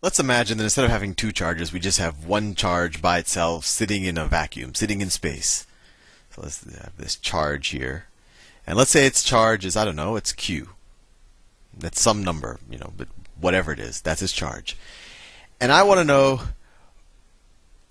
Let's imagine that instead of having two charges, we just have one charge by itself sitting in a vacuum, sitting in space. So let's have this charge here. And let's say its charge is, I don't know, it's Q. That's some number, but whatever it is, that's its charge. And I want to know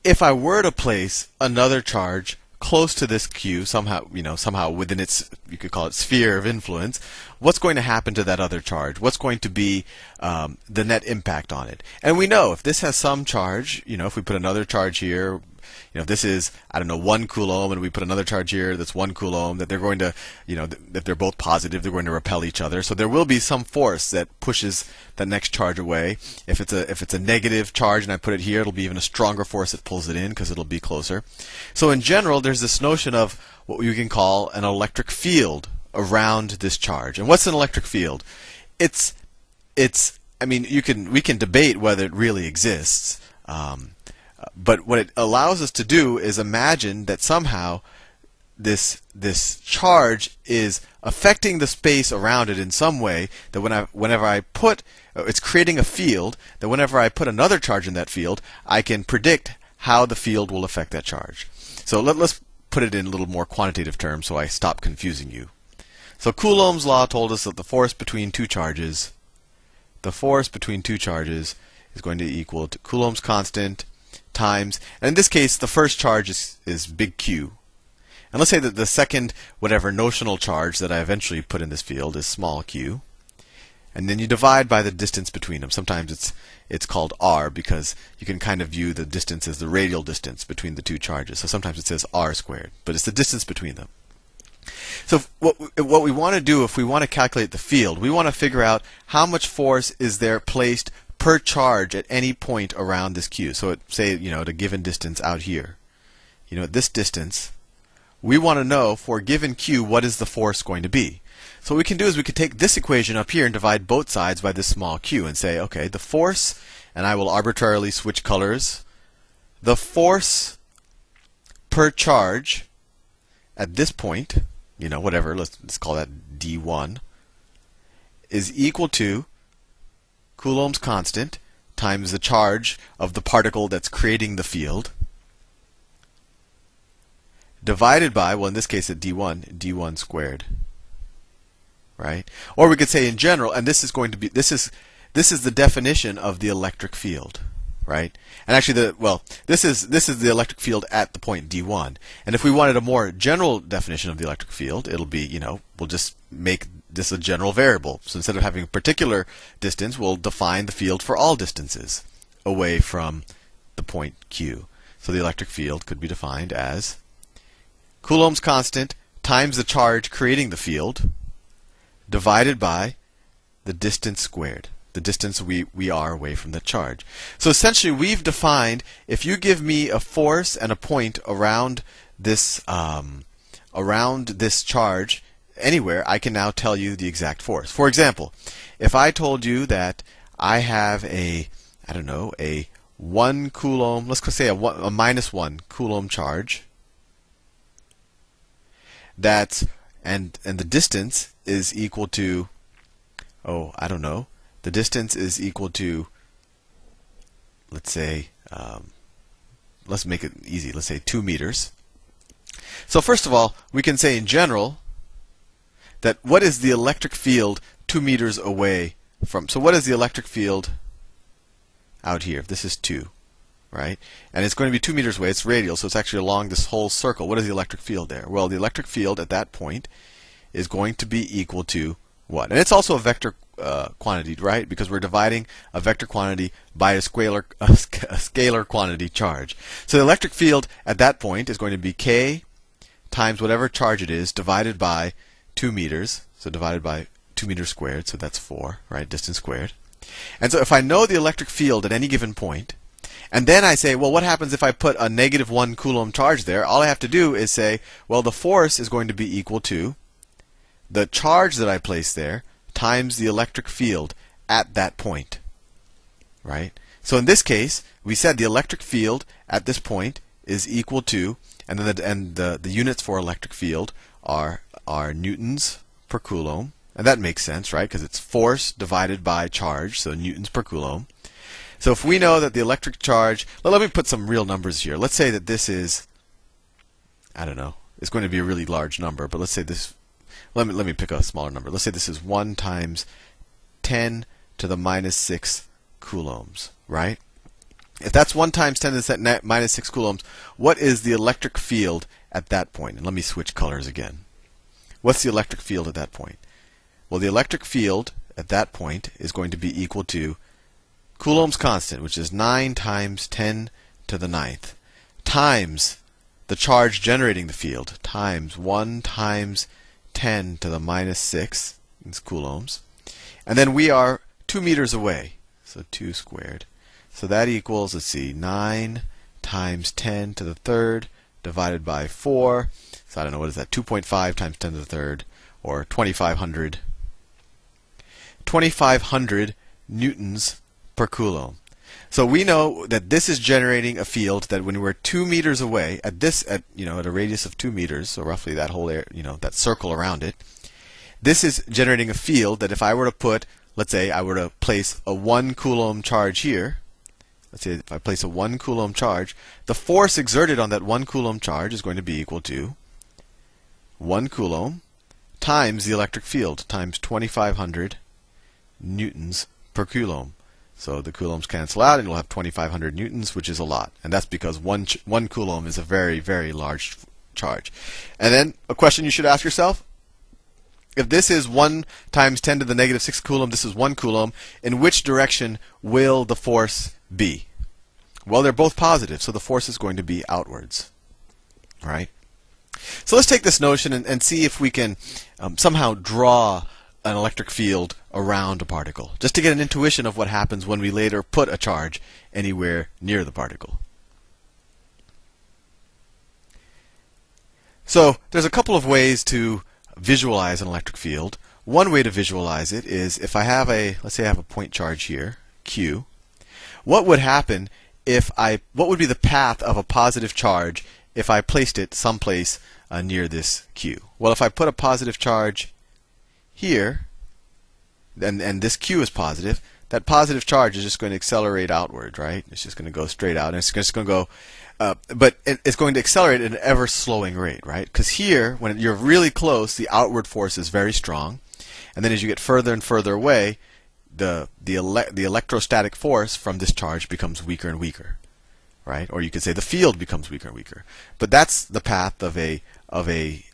if I were to place another charge close to this Q, somehow within its, you could call it sphere of influence, what's going to happen to that other charge? What's going to be the net impact on it? And we know if this has some charge, if we put another charge here, if this is, I don't know, 1 coulomb, and we put another charge here that's 1 coulomb, that they're going to, if they're both positive, they're going to repel each other. So there will be some force that pushes the next charge away. If it's a negative charge and I put it here, it'll be even a stronger force that pulls it in because it'll be closer. So in general, there's this notion of what we can call an electric field around this charge. And what's an electric field? I mean, we can debate whether it really exists. But what it allows us to do is imagine that somehow this charge is affecting the space around it in some way, that whenever I put, it's creating a field, that whenever I put another charge in that field, I can predict how the field will affect that charge. So let's put it in a little more quantitative terms so I stop confusing you. So Coulomb's law told us that the force between two charges is going to equal to Coulomb's constant times, and in this case the first charge is big Q. And let's say that the second whatever notional charge that I eventually put in this field is small q. And then you divide by the distance between them. Sometimes it's called r because you can kind of view the distance as the radial distance between the two charges. So sometimes it says r squared, but it's the distance between them. So what we want to do if we want to calculate the field, we want to figure out how much force is there placed per charge at any point around this Q. So say at a given distance out here, at this distance, we want to know for a given Q what is the force going to be. So what we can do is we could take this equation up here and divide both sides by this small q and say, okay, the force, and I will arbitrarily switch colors, the force per charge at this point, whatever, let's call that d1, is equal to Coulomb's constant times the charge of the particle that's creating the field divided by, well, in this case at d1 squared, right? Or we could say in general, and this is the definition of the electric field, right? And actually this is the electric field at the point d1. And if we wanted a more general definition of the electric field, it'll be, we'll just make this a general variable. So instead of having a particular distance, we'll define the field for all distances away from the point Q. So the electric field could be defined as Coulomb's constant times the charge creating the field divided by the distance squared, the distance we are away from the charge. So essentially we've defined, if you give me a force and a point around this charge anywhere, I can now tell you the exact force. For example, if I told you that I have a 1 coulomb, let's say a -1 coulomb charge, and the distance is equal to, the distance is equal to, let's say, let's make it easy, let's say 2 meters. So first of all, we can say in general that what is the electric field 2 meters away from? So what is the electric field out here? If this is 2, right? And it's going to be 2 meters away. It's radial, so it's actually along this whole circle. What is the electric field there? Well, the electric field at that point is going to be equal to what? And it's also a vector quantity, right? Because we're dividing a vector quantity by a scalar quantity charge. So the electric field at that point is going to be k times whatever charge it is divided by 2 meters, so divided by 2 meters squared, so that's 4, right, distance squared. And so if I know the electric field at any given point, and then I say, well, what happens if I put a -1 coulomb charge there? All I have to do is say, well, the force is going to be equal to the charge that I place there times the electric field at that point, right? So in this case, we said the electric field at this point is equal to, and then the units for electric field are newtons per coulomb, and that makes sense, right? Because it's force divided by charge, so newtons per coulomb. So if we know that the electric charge, well, let me put some real numbers here. Let's say that this is, I don't know, it's going to be a really large number, but let's say this, let me pick a smaller number. Let's say this is 1 times 10 to the minus 6 coulombs, right? If that's 1 times 10 to the minus 6 coulombs, what is the electric field at that point? And let me switch colors again. What's the electric field at that point? Well, the electric field at that point is going to be equal to Coulomb's constant, which is 9 times 10 to the ninth, times the charge generating the field, times 1 times 10 to the minus 6, it's coulombs. And then we are 2 meters away, so 2 squared. So that equals, let's see, 9 times 10 to the third divided by 4. So I don't know, what is that? 2.5 times 10 to the third, or 2,500. 2,500 newtons per coulomb. So we know that this is generating a field that when we're 2 meters away, at a radius of 2 meters, so roughly that whole area, that circle around it, this is generating a field that if I were to put, let's say I were to place a 1 coulomb charge here. Let's say if I place a 1 coulomb charge, the force exerted on that 1 coulomb charge is going to be equal to 1 coulomb times the electric field, times 2,500 newtons per coulomb. So the coulombs cancel out, and you'll have 2,500 newtons, which is a lot. And that's because one coulomb is a very, very large charge. And then a question you should ask yourself: if this is 1 times 10 to the negative 6 coulomb, this is 1 coulomb, in which direction will the force be? Well, they're both positive, so the force is going to be outwards. All right? So let's take this notion and see if we can somehow draw an electric field around a particle, just to get an intuition of what happens when we later put a charge anywhere near the particle. So there's a couple of ways to visualize an electric field. One way to visualize it is if I have let's say I have a point charge here, Q. What would happen what would be the path of a positive charge if I placed it someplace near this Q? Well, if I put a positive charge here, and this Q is positive, that positive charge is just going to accelerate outward, right? It's just going to go straight out, and it's just going to go, but it's going to accelerate at an ever slowing rate, right? Because here, when you're really close, the outward force is very strong, and then as you get further and further away, the electrostatic force from this charge becomes weaker and weaker, right? Or you could say the field becomes weaker and weaker. But that's the path of it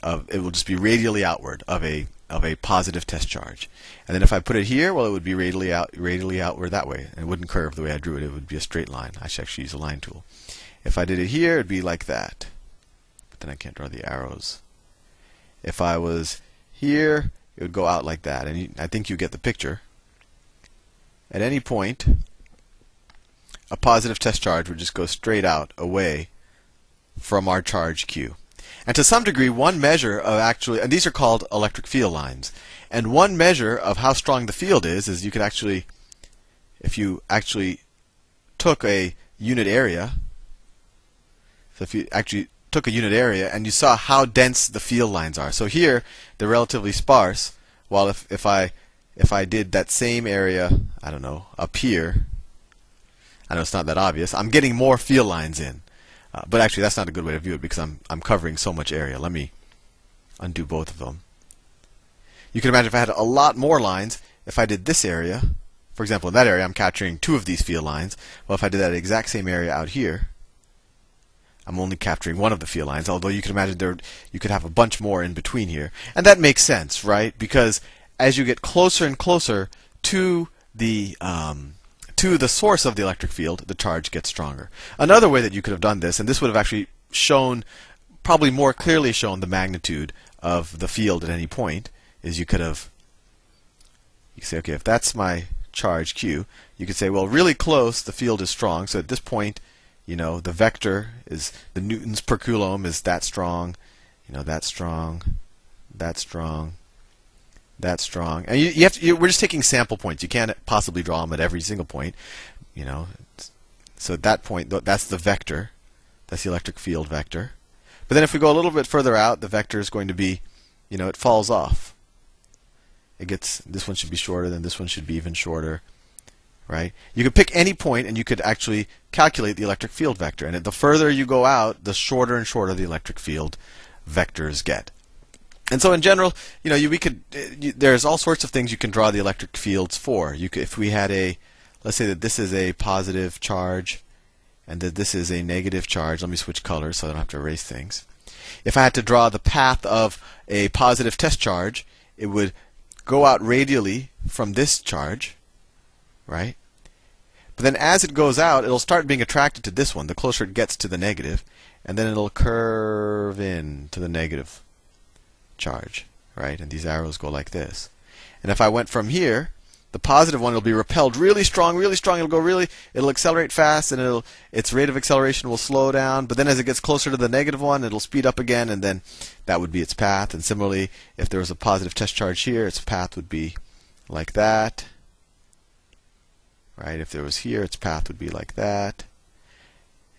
will just be radially outward of a positive test charge. And then if I put it here, well, it would be radially outward that way. And it wouldn't curve the way I drew it. It would be a straight line. I should actually use a line tool. If I did it here, it'd be like that. But then I can't draw the arrows. If I was here, it would go out like that. And I think you get the picture. At any point, a positive test charge would just go straight out away from our charge Q. And to some degree, one measure of and these are called electric field lines. And one measure of how strong the field is you could actually, if you actually took a unit area, so if you actually took a unit area and you saw how dense the field lines are. So here, they're relatively sparse, while if I did that same area, I don't know, up here, I know it's not that obvious, I'm getting more field lines in. But actually, that's not a good way to view it because I'm covering so much area. Let me undo both of them. You can imagine if I had a lot more lines, if I did this area, for example, in that area, I'm capturing 2 of these field lines. Well, if I did that exact same area out here, I'm only capturing 1 of the field lines, although you can imagine you could have a bunch more in between here. And that makes sense, right? Because as you get closer and closer to the source of the electric field, the charge gets stronger. Another way that you could have done this, and this would have actually probably more clearly shown the magnitude of the field at any point, is you could say, okay, if that's my charge Q, you could say, well, really close, the field is strong. So at this point, the vector is the newtons per coulomb is that strong, that's strong, that's strong, that's strong. And we're just taking sample points. You can't possibly draw them at every single point, So at that point, that's the vector. That's the electric field vector. But then if we go a little bit further out, the vector is going to be, it falls off. This one should be shorter, then this one should be even shorter. right? You could pick any point and you could actually calculate the electric field vector. And the further you go out, the shorter and shorter the electric field vectors get. And so in general, there's all sorts of things you can draw the electric fields for. If we had let's say that this is a positive charge and that this is a negative charge. Let me switch colors so I don't have to erase things. If I had to draw the path of a positive test charge, it would go out radially from this charge, right? But then as it goes out, it'll start being attracted to this one, the closer it gets to the negative, and then it'll curve in to the negative charge, right? And these arrows go like this. And if I went from here, the positive one will be repelled really strong, really strong. It'll accelerate fast, and its rate of acceleration will slow down. But then as it gets closer to the negative one, it'll speed up again, and then that would be its path. And similarly, if there was a positive test charge here, its path would be like that, right? If there was here, its path would be like that.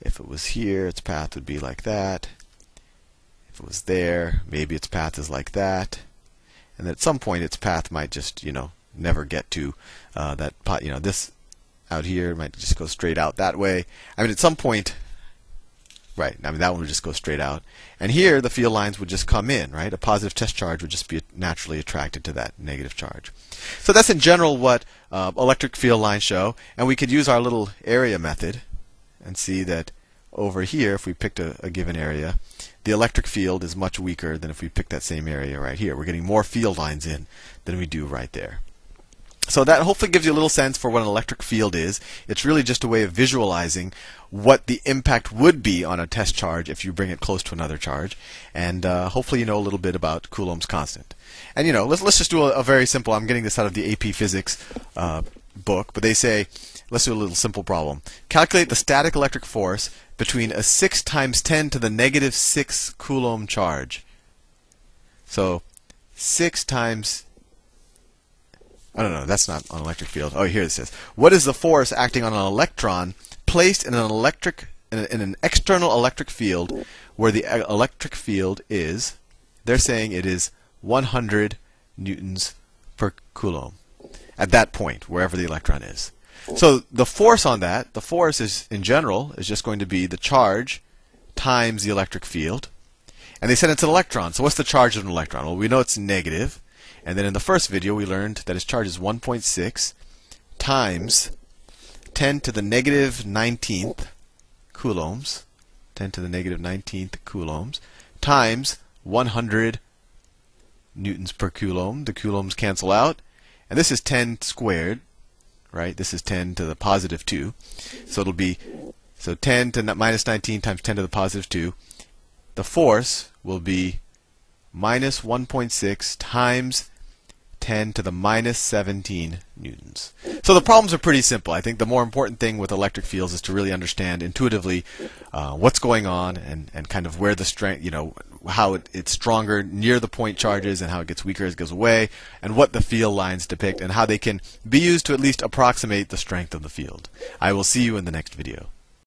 If it was here, its path would be like that. If it was there, maybe its path is like that. And at some point, its path might just, never get to that pot. This out here might just go straight out that way. I mean, at some point, right? I mean, that one would just go straight out. And here, the field lines would just come in, right? A positive test charge would just be naturally attracted to that negative charge. So that's in general what electric field lines show. And we could use our little area method and see that over here, if we picked a given area, the electric field is much weaker than if we picked that same area right here. We're getting more field lines in than we do right there. So that hopefully gives you a little sense for what an electric field is. It's really just a way of visualizing what the impact would be on a test charge if you bring it close to another charge. And hopefully you know a little bit about Coulomb's constant. And let's just do a very simple, I'm getting this out of the AP Physics book, but they say, let's do a little simple problem. Calculate the static electric force between a 6 times 10 to the negative 6 Coulomb charge. So 6 times... Oh, no, that's not on electric field. Oh, here it says. What is the force acting on an electron placed in an external electric field where the electric field is, they're saying it is 100 newtons per coulomb at that point, wherever the electron is. So the force on that, the force is, in general, is just going to be the charge times the electric field. And they said it's an electron. So what's the charge of an electron? Well, we know it's negative. And then in the first video, we learned that its charge is 1.6 times 10 to the negative 19th coulombs, 10 to the negative 19th coulombs, times 100 newtons per coulomb. The coulombs cancel out. And this is 10 squared, right? This is 10 to the positive 2. So it'll be 10 to minus 19 times 10 to the positive 2. The force will be minus 1.6 times 10 to the minus 17 newtons. So the problems are pretty simple. I think the more important thing with electric fields is to really understand intuitively what's going on and kind of where the strength, how it's stronger near the point charges and how it gets weaker as it goes away, and what the field lines depict and how they can be used to at least approximate the strength of the field. I will see you in the next video.